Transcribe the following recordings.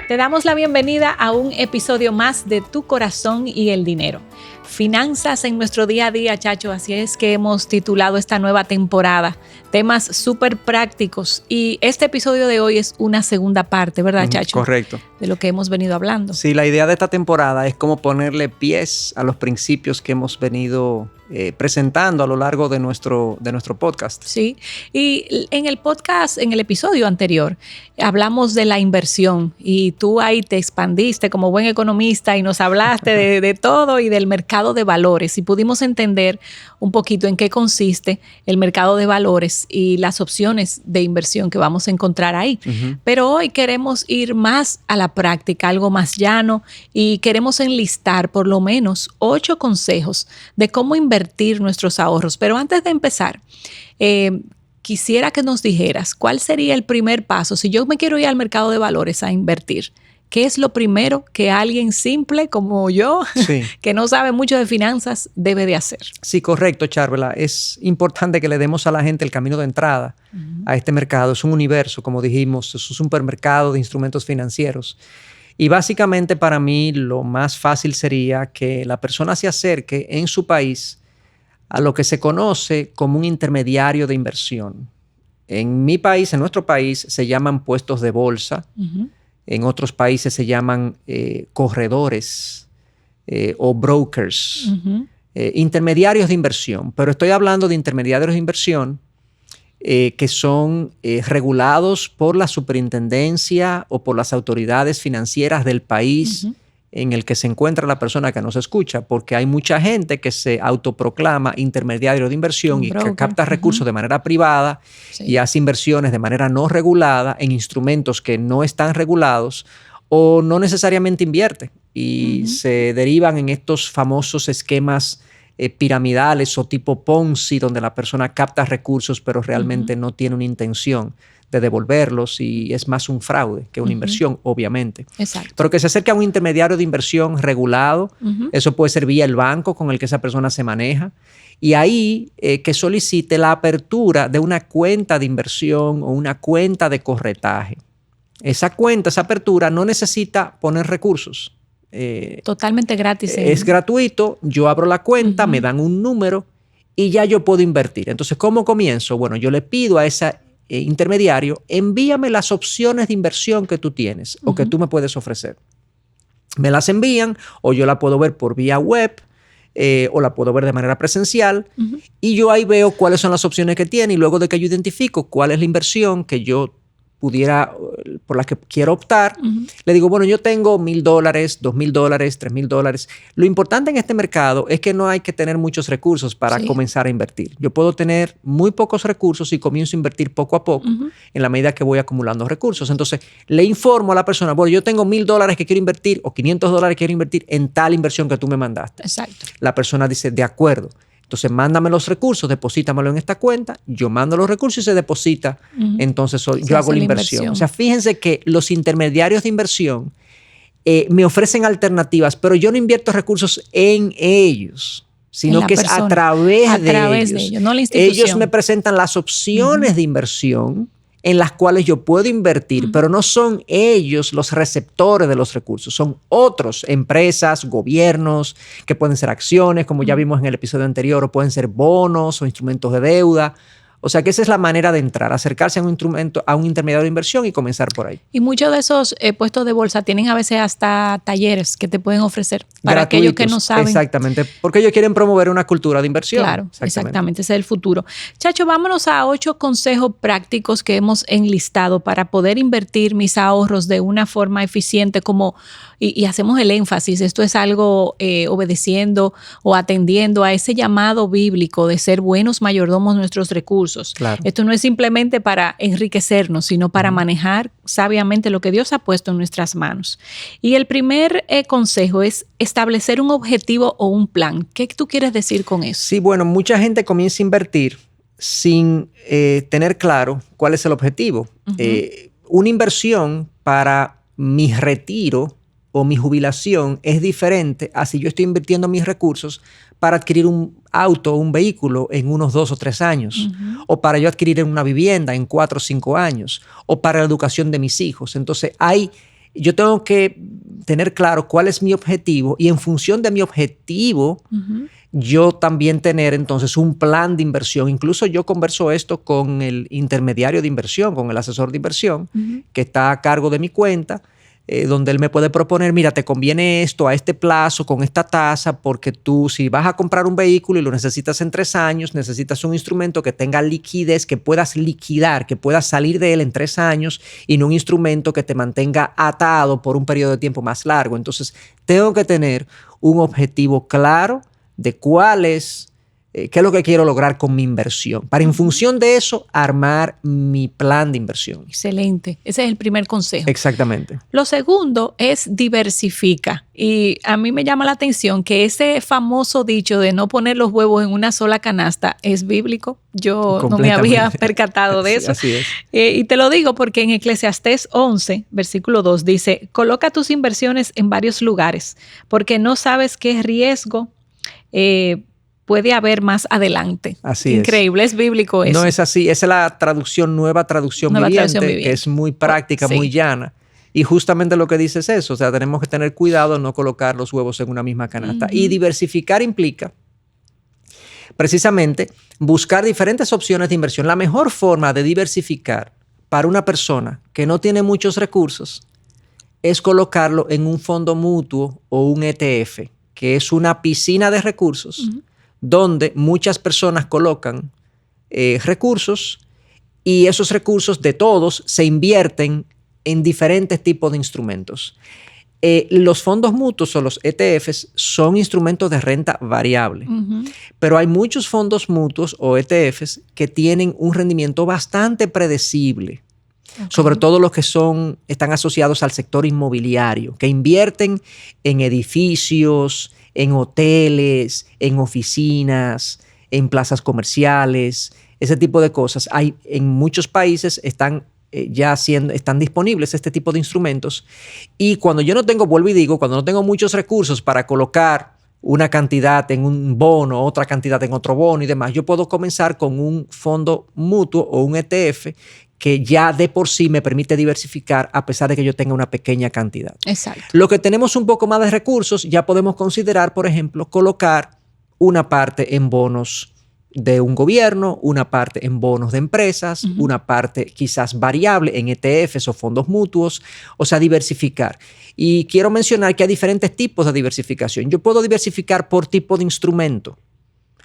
Te damos la bienvenida a un episodio más de Tu Corazón y el Dinero. Finanzas en nuestro día a día, Chacho. Así es que hemos titulado esta nueva temporada. Temas súper prácticos. Y este episodio de hoy es una segunda parte, ¿verdad, Chacho? Correcto. De lo que hemos venido hablando. Sí, la idea de esta temporada es como ponerle pies a los principios que hemos venido presentando a lo largo de nuestro podcast. Sí, y en el podcast, en el episodio anterior, hablamos de la inversión y tú ahí te expandiste como buen economista y nos hablaste de todo y del mercado de valores y pudimos entender un poquito en qué consiste el mercado de valores y las opciones de inversión que vamos a encontrar ahí. Uh-huh. Pero hoy queremos ir más a la práctica, algo más llano, y queremos enlistar por lo menos 8 consejos de cómo invertir nuestros ahorros. Pero antes de empezar, quisiera que nos dijeras cuál sería el primer paso. Si yo me quiero ir al mercado de valores a invertir, ¿qué es lo primero que alguien simple como yo, sí, que no sabe mucho de finanzas, debe de hacer? Sí, correcto, Charvela. Es importante que le demos a la gente el camino de entrada a este mercado. Es un universo, como dijimos, es un supermercado de instrumentos financieros. Y básicamente para mí lo más fácil sería que la persona se acerque en su país a lo que se conoce como un intermediario de inversión. En mi país, en nuestro país, se llaman puestos de bolsa. Uh-huh. En otros países se llaman corredores o brokers, uh-huh, intermediarios de inversión. Pero estoy hablando de intermediarios de inversión que son regulados por la superintendencia o por las autoridades financieras del país, uh-huh, en el que se encuentra la persona que nos escucha, porque hay mucha gente que se autoproclama intermediario de inversión y que capta recursos, uh-huh, de manera privada, sí, y hace inversiones de manera no regulada en instrumentos que no están regulados o no necesariamente invierte y, uh-huh, se derivan en estos famosos esquemas piramidales o tipo Ponzi, donde la persona capta recursos pero realmente, uh-huh, no tiene una intención de devolverlos y es más un fraude que una, uh-huh, inversión, obviamente. Exacto. Pero que se acerque a un intermediario de inversión regulado, uh-huh, eso puede ser vía el banco con el que esa persona se maneja, y ahí que solicite la apertura de una cuenta de inversión o una cuenta de corretaje. Esa cuenta, esa apertura no necesita poner recursos. Totalmente gratis. Es gratuito, yo abro la cuenta, uh-huh, me dan un número y ya yo puedo invertir. Entonces, ¿cómo comienzo? Bueno, yo le pido a ese intermediario, envíame las opciones de inversión que tú tienes, uh-huh, o que tú me puedes ofrecer. Me las envían o yo la puedo ver por vía web o la puedo ver de manera presencial, uh-huh, y yo ahí veo cuáles son las opciones que tiene y luego de que yo identifico cuál es la inversión que yo pudiera, por la que quiero optar, uh-huh, le digo, bueno, yo tengo $1,000, $2,000, $3,000. Lo importante en este mercado es que no hay que tener muchos recursos para, sí, comenzar a invertir. Yo puedo tener muy pocos recursos y comienzo a invertir poco a poco, uh-huh, en la medida que voy acumulando recursos. Entonces, le informo a la persona, bueno, yo tengo $1,000 que quiero invertir o $500 que quiero invertir en tal inversión que tú me mandaste. Exacto. La persona dice, de acuerdo. Entonces, mándame los recursos, deposítamelo en esta cuenta, yo mando los recursos y se deposita, uh-huh, entonces yo hago la inversión. O sea, fíjense que los intermediarios de inversión me ofrecen alternativas, pero yo no invierto recursos en ellos, sino que persona, es a través de ellos, no la institución. Ellos me presentan las opciones, uh-huh, de inversión en las cuales yo puedo invertir, uh-huh, pero no son ellos los receptores de los recursos, son otros, empresas, gobiernos, que pueden ser acciones, como, uh-huh, ya vimos en el episodio anterior, o pueden ser bonos o instrumentos de deuda. O sea que esa es la manera de entrar, acercarse a un intermediario de inversión y comenzar por ahí. Y muchos de esos puestos de bolsa tienen a veces hasta talleres que te pueden ofrecer para aquellos que no saben. Exactamente, porque ellos quieren promover una cultura de inversión. Claro, exactamente, ese es el futuro. Chacho, vámonos a 8 consejos prácticos que hemos enlistado para poder invertir mis ahorros de una forma eficiente, como y hacemos el énfasis, esto es algo obedeciendo o atendiendo a ese llamado bíblico de ser buenos mayordomos de nuestros recursos. Claro. Esto no es simplemente para enriquecernos, sino para, uh-huh, manejar sabiamente lo que Dios ha puesto en nuestras manos. Y el primer consejo es establecer un objetivo o un plan. ¿Qué tú quieres decir con eso? Sí, bueno, mucha gente comienza a invertir sin tener claro cuál es el objetivo. Uh-huh. Una inversión para mi retiro o mi jubilación es diferente a si yo estoy invirtiendo mis recursos para adquirir un auto o un vehículo en unos 2 o 3 años, uh-huh, o para yo adquirir una vivienda en 4 o 5 años, o para la educación de mis hijos. Entonces hay yo tengo que tener claro cuál es mi objetivo y en función de mi objetivo, yo también tener entonces un plan de inversión. Incluso yo converso esto con el intermediario de inversión, con el asesor de inversión, que está a cargo de mi cuenta, donde él me puede proponer, mira, te conviene esto a este plazo, con esta tasa, porque tú si vas a comprar un vehículo y lo necesitas en 3 años, necesitas un instrumento que tenga liquidez, que puedas liquidar, que puedas salir de él en 3 años y no un instrumento que te mantenga atado por un periodo de tiempo más largo. Entonces, tengo que tener un objetivo claro de cuál es, qué es lo que quiero lograr con mi inversión, para en función de eso armar mi plan de inversión. Excelente. Ese es el primer consejo. Exactamente. Lo segundo es diversifica. Y a mí me llama la atención que ese famoso dicho de no poner los huevos en una sola canasta es bíblico. Yo no me había percatado de eso. Así es. Y te lo digo porque en Eclesiastés 11, versículo 2, dice, coloca tus inversiones en varios lugares porque no sabes qué riesgo puede haber más adelante. Así Increíble, es bíblico eso. No es así, esa es la traducción, nueva traducción viviente, que es muy práctica, muy llana. Y justamente lo que dice es eso, o sea, tenemos que tener cuidado de no colocar los huevos en una misma canasta. Y diversificar implica precisamente buscar diferentes opciones de inversión. La mejor forma de diversificar para una persona que no tiene muchos recursos es colocarlo en un fondo mutuo o un ETF, que es una piscina de recursos donde muchas personas colocan recursos y esos recursos de todos se invierten en diferentes tipos de instrumentos. Los fondos mutuos o los ETFs son instrumentos de renta variable, pero hay muchos fondos mutuos o ETFs que tienen un rendimiento bastante predecible. Sobre todo los que están asociados al sector inmobiliario, que invierten en edificios, en hoteles, en oficinas, en plazas comerciales, ese tipo de cosas. En muchos países están disponibles este tipo de instrumentos. Y cuando yo no tengo, vuelvo y digo, cuando no tengo muchos recursos para colocar una cantidad en un bono, otra cantidad en otro bono y demás, yo puedo comenzar con un fondo mutuo o un ETF que ya de por sí me permite diversificar a pesar de que yo tenga una pequeña cantidad. Exacto. Lo que tenemos un poco más de recursos, ya podemos considerar, por ejemplo, colocar una parte en bonos de un gobierno, una parte en bonos de empresas, una parte quizás variable en ETFs o fondos mutuos, o sea, diversificar. Y quiero mencionar que hay diferentes tipos de diversificación. Yo puedo diversificar por tipo de instrumento.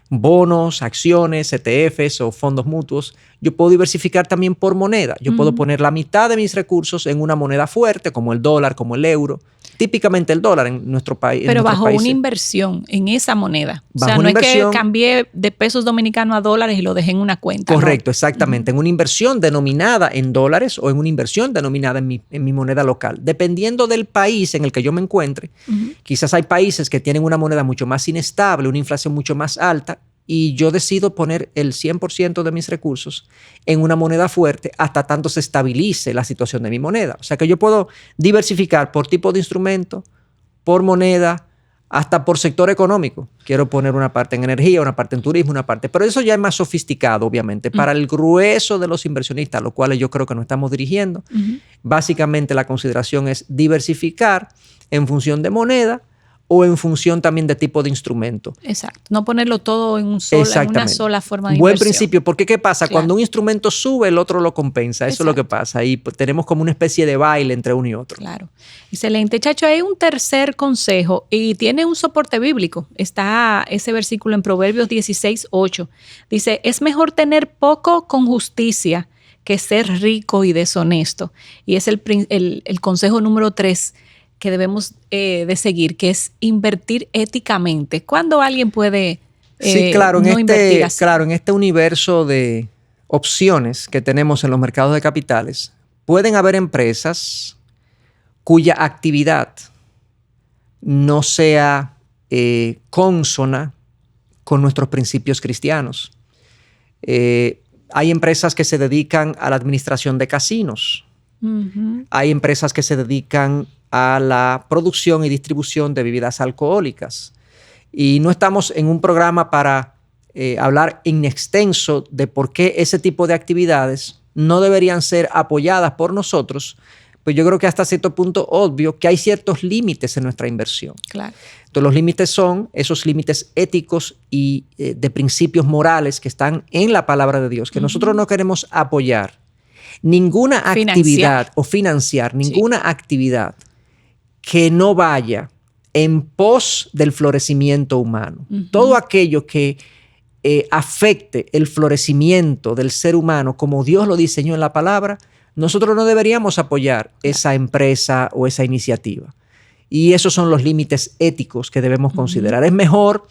Bonos, acciones, ETFs o fondos mutuos. Yo puedo diversificar también por moneda. Yo puedo poner la mitad de mis recursos en una moneda fuerte, como el dólar, como el euro. Típicamente el dólar en nuestro país. Pero bajo una inversión en esa moneda. O sea, no es que cambié de pesos dominicanos a dólares y lo dejé en una cuenta. Correcto, ¿no? Exactamente. En una inversión denominada en dólares o en una inversión denominada en mi moneda local. Dependiendo del país en el que yo me encuentre, quizás hay países que tienen una moneda mucho más inestable, una inflación mucho más alta, y yo decido poner el 100% de mis recursos en una moneda fuerte hasta tanto se estabilice la situación de mi moneda. O sea que yo puedo diversificar por tipo de instrumento, por moneda, hasta por sector económico. Quiero poner una parte en energía, una parte en turismo, una parte... Pero eso ya es más sofisticado, obviamente. Para el grueso de los inversionistas, a los cuales yo creo que nos estamos dirigiendo, básicamente la consideración es diversificar en función de moneda o en función también de tipo de instrumento. Exacto. No ponerlo todo en una sola forma de Buen inversión. principio, porque ¿qué pasa? Claro. Cuando un instrumento sube, el otro lo compensa. Eso es lo que pasa. Y tenemos como una especie de baile entre uno y otro. Claro. Excelente. Chacho, hay un tercer consejo y tiene un soporte bíblico. Está ese versículo en Proverbios 16:8. Dice, es mejor tener poco con justicia que ser rico y deshonesto. Y es el consejo número 3 que debemos de seguir, que es invertir éticamente. ¿Cuándo alguien puede invertir así? Claro, en este universo de opciones que tenemos en los mercados de capitales, pueden haber empresas cuya actividad no sea consona con nuestros principios cristianos. Hay empresas que se dedican a la administración de casinos. Hay empresas que se dedican a la producción y distribución de bebidas alcohólicas. Y no estamos en un programa para hablar en extenso de por qué ese tipo de actividades no deberían ser apoyadas por nosotros, pues yo creo que hasta cierto punto obvio que hay ciertos límites en nuestra inversión. Claro. Entonces los límites son esos límites éticos y de principios morales que están en la palabra de Dios, que nosotros no queremos apoyar ninguna actividad o financiar ninguna actividad que no vaya en pos del florecimiento humano. Todo aquello que afecte el florecimiento del ser humano como Dios lo diseñó en la palabra, nosotros no deberíamos apoyar esa empresa o esa iniciativa. Y esos son los límites éticos que debemos considerar. Es mejor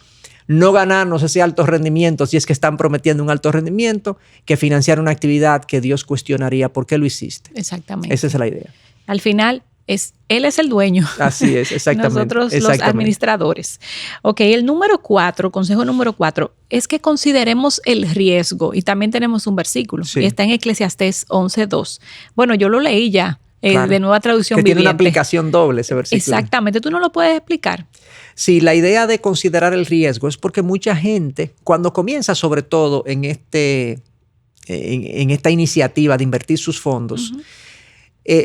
no ganarnos ese alto rendimiento si es que están prometiendo un alto rendimiento que financiar una actividad que Dios cuestionaría por qué lo hiciste. Exactamente. Esa es la idea. Al final, Él es el dueño. Así es, exactamente. Nosotros los administradores. Ok, el número 4, consejo número 4, es que consideremos el riesgo. Y también tenemos un versículo. Y está en Eclesiastés 11:2. Bueno, yo lo leí ya. De Nueva Traducción Viviente. Tiene una aplicación doble ese versículo. Exactamente. ¿Tú no lo puedes explicar? Sí, la idea de considerar el riesgo es porque mucha gente, cuando comienza sobre todo en esta iniciativa de invertir sus fondos,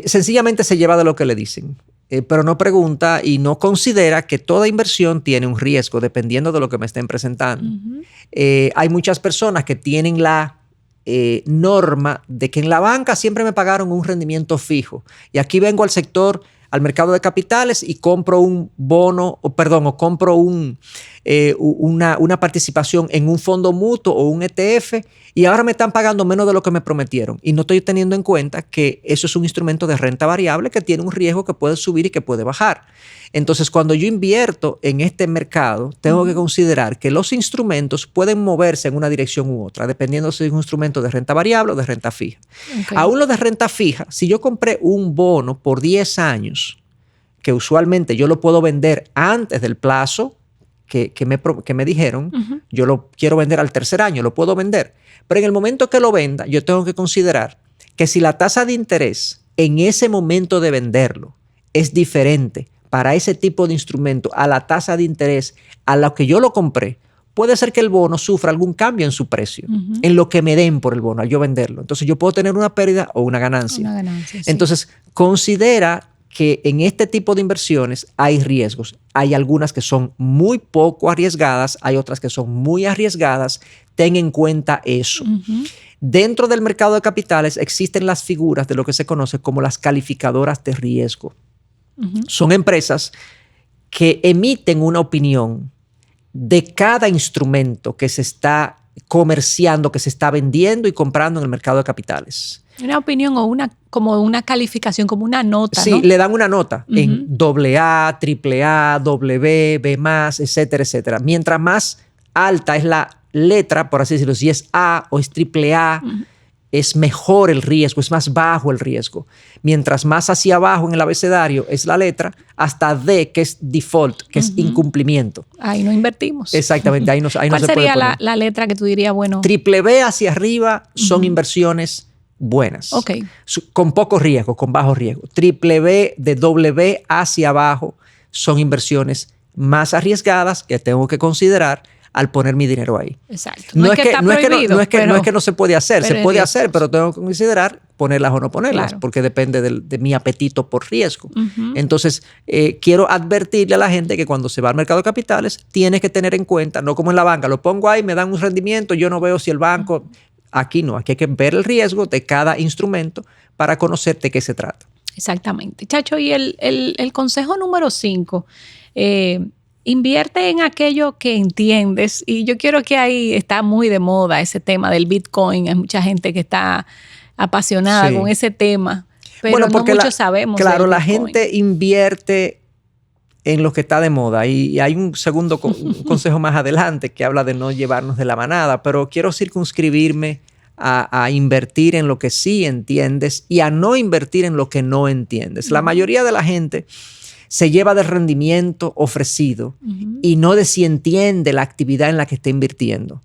sencillamente se lleva de lo que le dicen, pero no pregunta y no considera que toda inversión tiene un riesgo dependiendo de lo que me estén presentando. Hay muchas personas que tienen la norma de que en la banca siempre me pagaron un rendimiento fijo y aquí vengo al sector, al mercado de capitales y compro un bono, o compro una participación en un fondo mutuo o un ETF y ahora me están pagando menos de lo que me prometieron. Y no estoy teniendo en cuenta que eso es un instrumento de renta variable que tiene un riesgo que puede subir y que puede bajar. Entonces, cuando yo invierto en este mercado, tengo que considerar que los instrumentos pueden moverse en una dirección u otra, dependiendo si es un instrumento de renta variable o de renta fija. Aún lo de renta fija, si yo compré un bono por 10 años, que usualmente yo lo puedo vender antes del plazo que me dijeron, yo lo quiero vender al tercer año, lo puedo vender. Pero en el momento que lo venda, yo tengo que considerar que si la tasa de interés en ese momento de venderlo es diferente para ese tipo de instrumento a la tasa de interés a la que yo lo compré, puede ser que el bono sufra algún cambio en su precio, en lo que me den por el bono al yo venderlo. Entonces yo puedo tener una pérdida o una ganancia. Sí. Entonces considera que en este tipo de inversiones hay riesgos. Hay algunas que son muy poco arriesgadas, hay otras que son muy arriesgadas. Ten en cuenta eso. Dentro del mercado de capitales existen las figuras de lo que se conoce como las calificadoras de riesgo. Son empresas que emiten una opinión de cada instrumento que se está comerciando, que se está vendiendo y comprando en el mercado de capitales. Una opinión o como una calificación, como una nota, sí, ¿no? Le dan una nota en AA, AAA, W, B+, etcétera, etcétera. Mientras más alta es la letra, por así decirlo, si es A o es AAA, es mejor el riesgo, es más bajo el riesgo. Mientras más hacia abajo en el abecedario es la letra, hasta D, que es default, que es incumplimiento. Ahí no invertimos. Exactamente, ahí no se puede poner. ¿Cuál sería la letra que tú dirías, bueno? BBB hacia arriba son inversiones buenas. Con poco riesgo, con bajo riesgo. BBB de W hacia abajo son inversiones más arriesgadas que tengo que considerar al poner mi dinero ahí. Exacto. No es que no se puede hacer, se puede hacer, pero tengo que considerar ponerlas o no ponerlas, porque depende de mi apetito por riesgo. Entonces, quiero advertirle a la gente que cuando se va al mercado de capitales, tiene que tener en cuenta, no como en la banca, lo pongo ahí, me dan un rendimiento, yo no veo si el banco... Aquí no, aquí hay que ver el riesgo de cada instrumento para conocer de qué se trata. Exactamente. Chacho, y el consejo número 5, invierte en aquello que entiendes. Y yo quiero que ahí está muy de moda ese tema del Bitcoin. Hay mucha gente que está apasionada con ese tema, pero no muchos sabemos. Claro, la gente invierte en lo que está de moda. Y hay un segundo consejo más adelante que habla de no llevarnos de la manada, pero quiero circunscribirme a invertir en lo que sí entiendes y a no invertir en lo que no entiendes. La mayoría de la gente se lleva del rendimiento ofrecido y no de si entiende la actividad en la que está invirtiendo.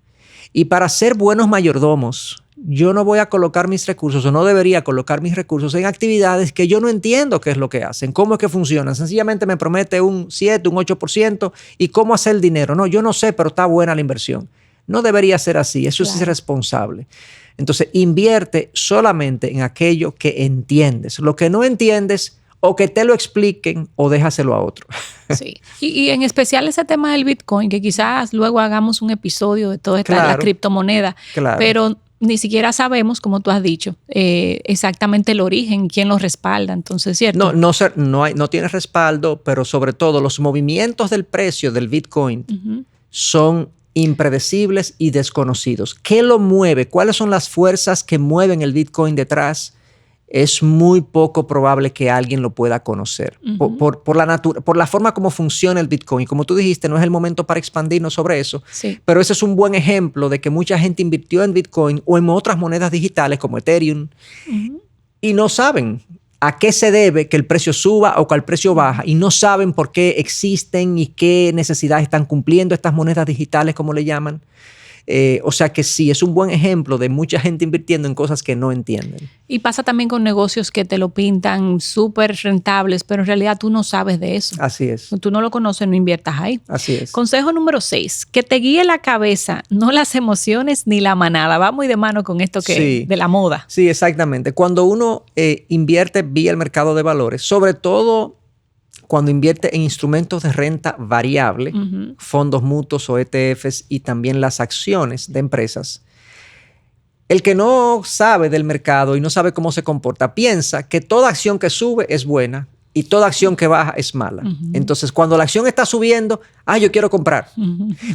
Y para ser buenos mayordomos, yo no voy a colocar mis recursos o no debería colocar mis recursos en actividades que yo no entiendo qué es lo que hacen, cómo es que funcionan. Sencillamente me promete un 7, un 8% y cómo hacer el dinero. No, yo no sé, pero está buena la inversión. No debería ser así. Eso es irresponsable. Entonces, invierte solamente en aquello que entiendes. Lo que no entiendes, o que te lo expliquen o déjaselo a otro. Sí. Y en especial ese tema del Bitcoin, que quizás luego hagamos un episodio de toda esta la criptomoneda, pero ni siquiera sabemos, como tú has dicho, exactamente el origen, quién lo respalda. Entonces, ¿cierto? No tiene respaldo, pero sobre todo los movimientos del precio del Bitcoin son impredecibles y desconocidos. ¿Qué lo mueve? ¿Cuáles son las fuerzas que mueven el Bitcoin detrás? Es muy poco probable que alguien lo pueda conocer por la forma como funciona el Bitcoin. Como tú dijiste, no es el momento para expandirnos sobre eso, pero ese es un buen ejemplo de que mucha gente invirtió en Bitcoin o en otras monedas digitales como Ethereum y no saben a qué se debe que el precio suba o que el precio baja y no saben por qué existen y qué necesidades están cumpliendo estas monedas digitales, como le llaman. O sea que sí, es un buen ejemplo de mucha gente invirtiendo en cosas que no entienden. Y pasa también con negocios que te lo pintan súper rentables, pero en realidad tú no sabes de eso. Así es. Tú no lo conoces, no inviertas ahí. Así es. Consejo número 6, que te guíe la cabeza, no las emociones ni la manada. Va muy de mano con esto de la moda. Sí, exactamente. Cuando uno invierte vía el mercado de valores, sobre todo cuando invierte en instrumentos de renta variable, fondos mutuos o ETFs y también las acciones de empresas, el que no sabe del mercado y no sabe cómo se comporta, piensa que toda acción que sube es buena y toda acción que baja es mala. Entonces, cuando la acción está subiendo, yo quiero comprar.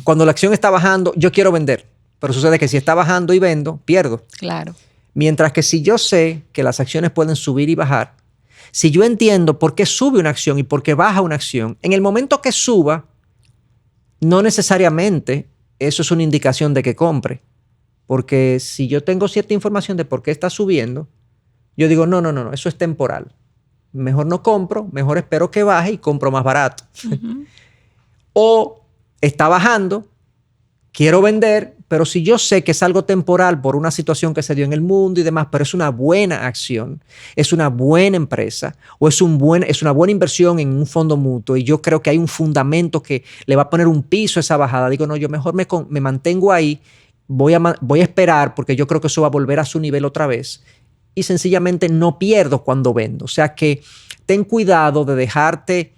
Cuando la acción está bajando, yo quiero vender. Pero sucede que si está bajando y vendo, pierdo. Claro. Mientras que si yo sé que las acciones pueden subir y bajar, si yo entiendo por qué sube una acción y por qué baja una acción, en el momento que suba, no necesariamente eso es una indicación de que compre. Porque si yo tengo cierta información de por qué está subiendo, yo digo, no, eso es temporal. Mejor no compro, mejor espero que baje y compro más barato. O está bajando, quiero vender, pero si yo sé que es algo temporal por una situación que se dio en el mundo y demás, pero es una buena acción, es una buena empresa o es una buena inversión en un fondo mutuo y yo creo que hay un fundamento que le va a poner un piso a esa bajada, digo, no, yo mejor me mantengo ahí, voy a esperar porque yo creo que eso va a volver a su nivel otra vez y sencillamente no pierdo cuando vendo. O sea que ten cuidado de dejarte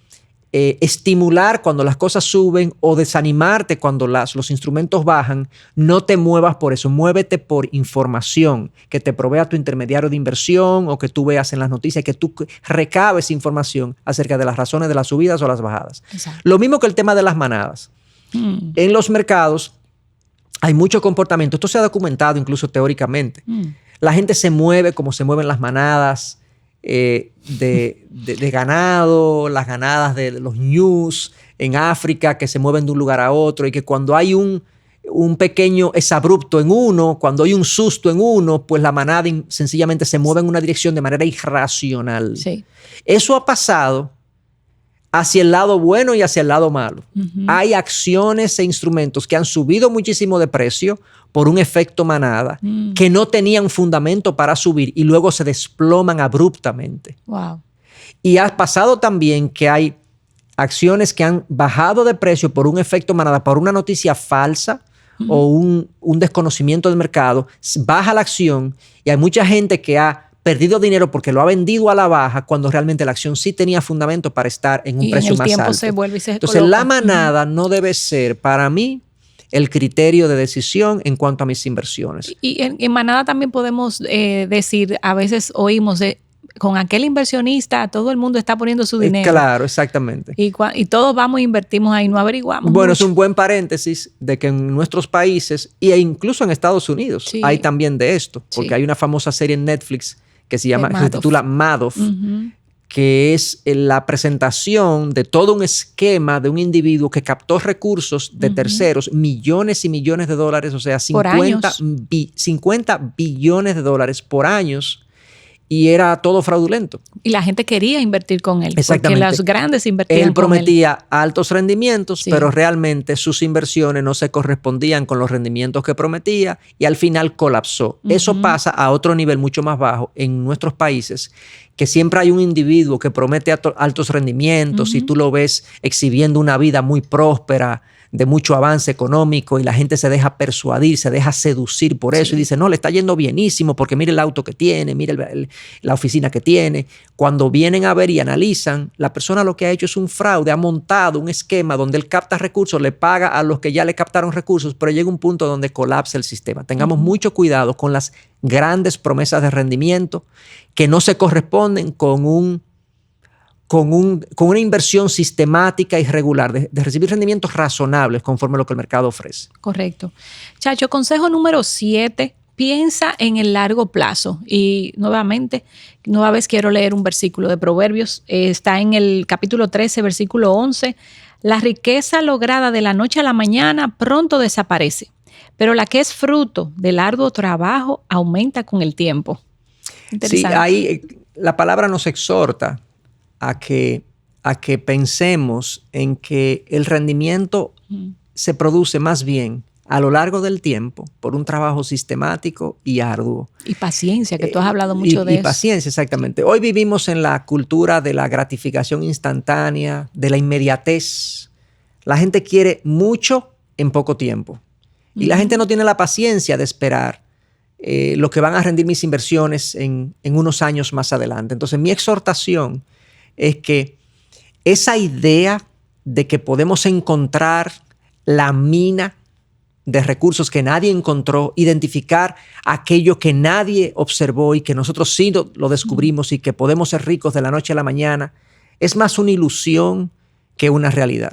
estimular cuando las cosas suben o desanimarte cuando los instrumentos bajan. No te muevas por eso, muévete por información que te provea tu intermediario de inversión o que tú veas en las noticias, que tú recabes información acerca de las razones de las subidas o las bajadas. Exacto. Lo mismo que el tema de las manadas. En los mercados hay mucho comportamiento. Esto se ha documentado incluso teóricamente. La gente se mueve como se mueven las manadas de ganado, las ganadas de los ñus en África que se mueven de un lugar a otro y que cuando hay un pequeño exabrupto en uno, cuando hay un susto en uno, pues la manada sencillamente se mueve en una dirección de manera irracional. Sí. Eso ha pasado hacia el lado bueno y hacia el lado malo. Hay acciones e instrumentos que han subido muchísimo de precio por un efecto manada, que no tenían fundamento para subir y luego se desploman abruptamente. Wow. Y ha pasado también que hay acciones que han bajado de precio por un efecto manada, por una noticia falsa o un desconocimiento del mercado, baja la acción y hay mucha gente que ha perdido dinero porque lo ha vendido a la baja cuando realmente la acción sí tenía fundamento para estar en un precio más alto. Se vuelve y se Entonces, coloca. La manada no debe ser, para mí, el criterio de decisión en cuanto a mis inversiones. Y en manada también podemos decir, a veces oímos con aquel inversionista, todo el mundo está poniendo su dinero. Claro, exactamente. Y todos vamos e invertimos ahí, no averiguamos. Bueno, mucho. Es un buen paréntesis de que en nuestros países, e incluso en Estados Unidos, hay también de esto, porque hay una famosa serie en Netflix que se titula Madoff, que es la presentación de todo un esquema de un individuo que captó recursos de terceros, millones y millones de dólares, o sea, 50 billones de dólares por años, y era todo fraudulento. Y la gente quería invertir con él. Exactamente. Porque los grandes invertían con él. Él prometía altos rendimientos, pero realmente sus inversiones no se correspondían con los rendimientos que prometía y al final colapsó. Eso pasa a otro nivel mucho más bajo en nuestros países, que siempre hay un individuo que promete altos rendimientos y tú lo ves exhibiendo una vida muy próspera, de mucho avance económico y la gente se deja persuadir, se deja seducir por eso y dice, no, le está yendo bienísimo porque mire el auto que tiene, mire la oficina que tiene. Cuando vienen a ver y analizan, la persona lo que ha hecho es un fraude, ha montado un esquema donde él capta recursos, le paga a los que ya le captaron recursos, pero llega un punto donde colapsa el sistema. Tengamos mucho cuidado con las grandes promesas de rendimiento que no se corresponden con una inversión sistemática y regular, de recibir rendimientos razonables conforme a lo que el mercado ofrece. Correcto. Chacho, consejo número 7, piensa en el largo plazo. Y nuevamente, nueva vez quiero leer un versículo de Proverbios. Está en el capítulo 13, versículo 11. La riqueza lograda de la noche a la mañana pronto desaparece, pero la que es fruto del arduo trabajo aumenta con el tiempo. Sí, ahí la palabra nos exhorta a que pensemos en que el rendimiento se produce más bien a lo largo del tiempo por un trabajo sistemático y arduo. Y paciencia, que tú has hablado mucho de eso. Y paciencia, exactamente. Hoy vivimos en la cultura de la gratificación instantánea, de la inmediatez. La gente quiere mucho en poco tiempo. Y la gente no tiene la paciencia de esperar lo que van a rendir mis inversiones en unos años más adelante. Entonces, mi exhortación es que esa idea de que podemos encontrar la mina de recursos que nadie encontró, identificar aquello que nadie observó y que nosotros sí lo descubrimos y que podemos ser ricos de la noche a la mañana, es más una ilusión que una realidad.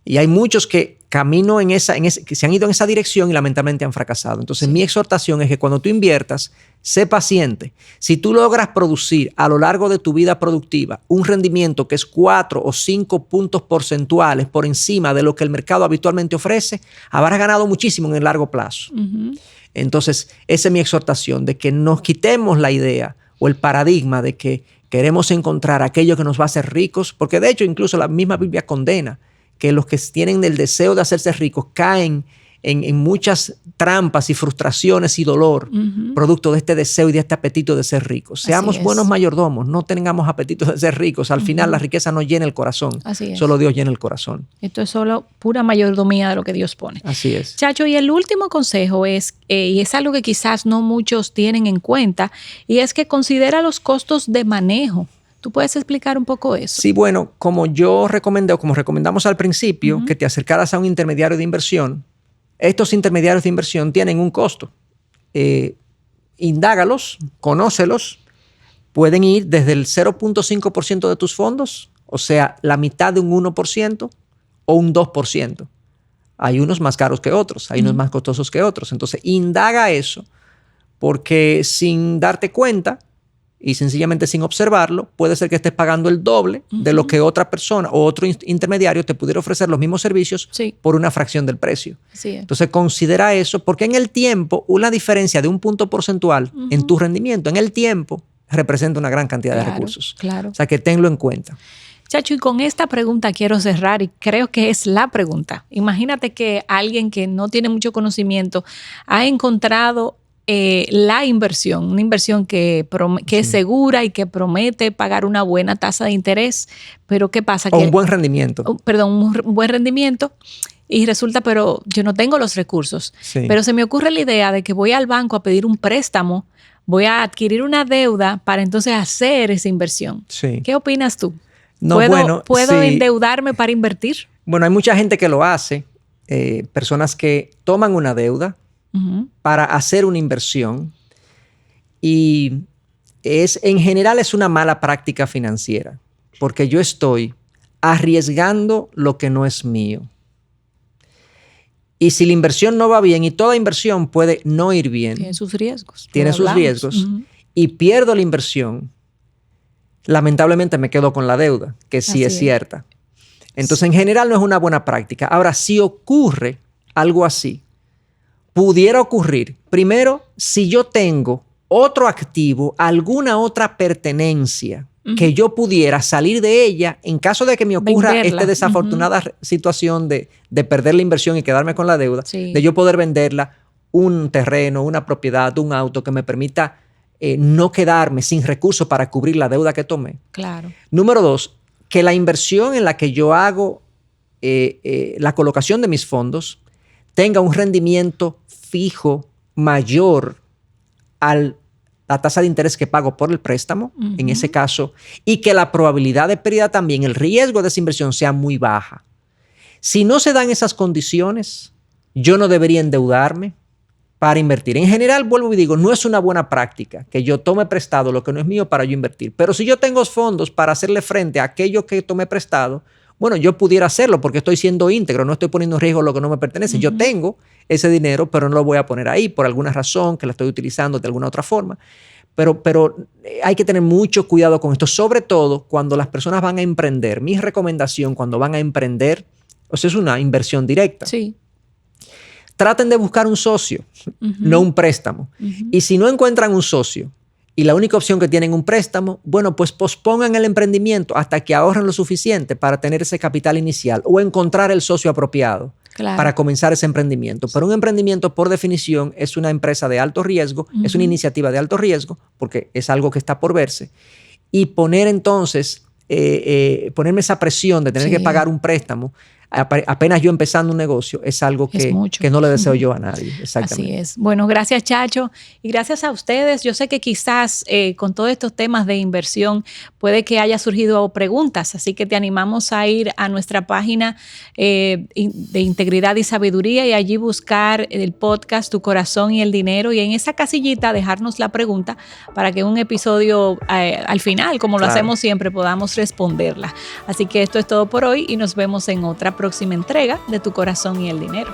Y hay muchos que que se han ido en esa dirección y lamentablemente han fracasado. Entonces, mi exhortación es que cuando tú inviertas, sé paciente. Si tú logras producir a lo largo de tu vida productiva un rendimiento que es 4 o 5 puntos porcentuales por encima de lo que el mercado habitualmente ofrece, habrás ganado muchísimo en el largo plazo. Entonces, esa es mi exhortación, de que nos quitemos la idea o el paradigma de que queremos encontrar aquello que nos va a hacer ricos, porque de hecho incluso la misma Biblia condena que los que tienen el deseo de hacerse ricos caen en muchas trampas y frustraciones y dolor, producto de este deseo y de este apetito de ser ricos. Seamos buenos mayordomos, no tengamos apetito de ser ricos. Al final la riqueza no llena el corazón, solo Dios llena el corazón. Esto es solo pura mayordomía de lo que Dios pone. Así es. Chacho, y el último consejo es, y es algo que quizás no muchos tienen en cuenta, y es que considera los costos de manejo. ¿Tú puedes explicar un poco eso? Sí, bueno, como yo recomendé, o como recomendamos al principio, que te acercaras a un intermediario de inversión, estos intermediarios de inversión tienen un costo. Indágalos, conócelos, pueden ir desde el 0.5% de tus fondos, o sea, la mitad de un 1% o un 2%. Hay unos más caros que otros, hay unos más costosos que otros. Entonces, indaga eso, porque sin darte cuenta y sencillamente sin observarlo, puede ser que estés pagando el doble de lo que otra persona o otro intermediario te pudiera ofrecer los mismos servicios por una fracción del precio. Entonces, considera eso, porque en el tiempo, una diferencia de un punto porcentual en tu rendimiento, en el tiempo, representa una gran cantidad de recursos. O sea, que tenlo en cuenta. Chacho, y con esta pregunta quiero cerrar, y creo que es la pregunta. Imagínate que alguien que no tiene mucho conocimiento ha encontrado la inversión, una inversión que es segura y que promete pagar una buena tasa de interés, pero ¿qué pasa? O un buen rendimiento. Un buen rendimiento, y resulta, pero yo no tengo los recursos. Pero se me ocurre la idea de que voy al banco a pedir un préstamo, voy a adquirir una deuda para entonces hacer esa inversión. ¿Qué opinas tú? ¿Puedo endeudarme para invertir? Bueno, hay mucha gente que lo hace, personas que toman una deuda para hacer una inversión, y en general es una mala práctica financiera, porque yo estoy arriesgando lo que no es mío. Y si la inversión no va bien, y toda inversión puede no ir bien, tiene sus riesgos. Y pierdo la inversión, lamentablemente me quedo con la deuda, que sí es cierta. Entonces, en general no es una buena práctica. Ahora, si ocurre algo así, pudiera ocurrir, primero, si yo tengo otro activo, alguna otra pertenencia que yo pudiera salir de ella en caso de que me ocurra esta desafortunada situación de perder la inversión y quedarme con la deuda, de yo poder venderla, un terreno, una propiedad, un auto que me permita no quedarme sin recursos para cubrir la deuda que tomé. Claro. Número 2, que la inversión en la que yo hago la colocación de mis fondos tenga un rendimiento fijo mayor a la tasa de interés que pago por el préstamo, en ese caso, y que la probabilidad de pérdida también, el riesgo de esa inversión sea muy baja. Si no se dan esas condiciones, yo no debería endeudarme para invertir. En general, vuelvo y digo, no es una buena práctica que yo tome prestado lo que no es mío para yo invertir. Pero si yo tengo fondos para hacerle frente a aquello que tomé prestado, bueno, yo pudiera hacerlo porque estoy siendo íntegro, no estoy poniendo en riesgo lo que no me pertenece. Yo tengo ese dinero, pero no lo voy a poner ahí por alguna razón que la estoy utilizando de alguna otra forma. Pero hay que tener mucho cuidado con esto, sobre todo cuando las personas van a emprender. Mi recomendación cuando van a emprender, o sea, es una inversión directa. Sí. Traten de buscar un socio, no un préstamo. Y si no encuentran un socio y la única opción que tienen es un préstamo, bueno, pues pospongan el emprendimiento hasta que ahorren lo suficiente para tener ese capital inicial o encontrar el socio apropiado para comenzar ese emprendimiento. Pero un emprendimiento, por definición, es una empresa de alto riesgo, es una iniciativa de alto riesgo, porque es algo que está por verse. Y poner entonces, ponerme esa presión de tener que pagar un préstamo apenas yo empezando un negocio es algo que no le deseo yo a nadie. Exactamente. Así es. Bueno, gracias, Chacho. Y gracias a ustedes. Yo sé que quizás con todos estos temas de inversión puede que haya surgido preguntas, así que te animamos a ir a nuestra página de Integridad y Sabiduría y allí buscar el podcast Tu Corazón y el Dinero y en esa casillita dejarnos la pregunta para que en un episodio al final, como lo hacemos siempre, podamos responderla. Así que esto es todo por hoy y nos vemos en otra próxima entrega de Tu Corazón y el Dinero.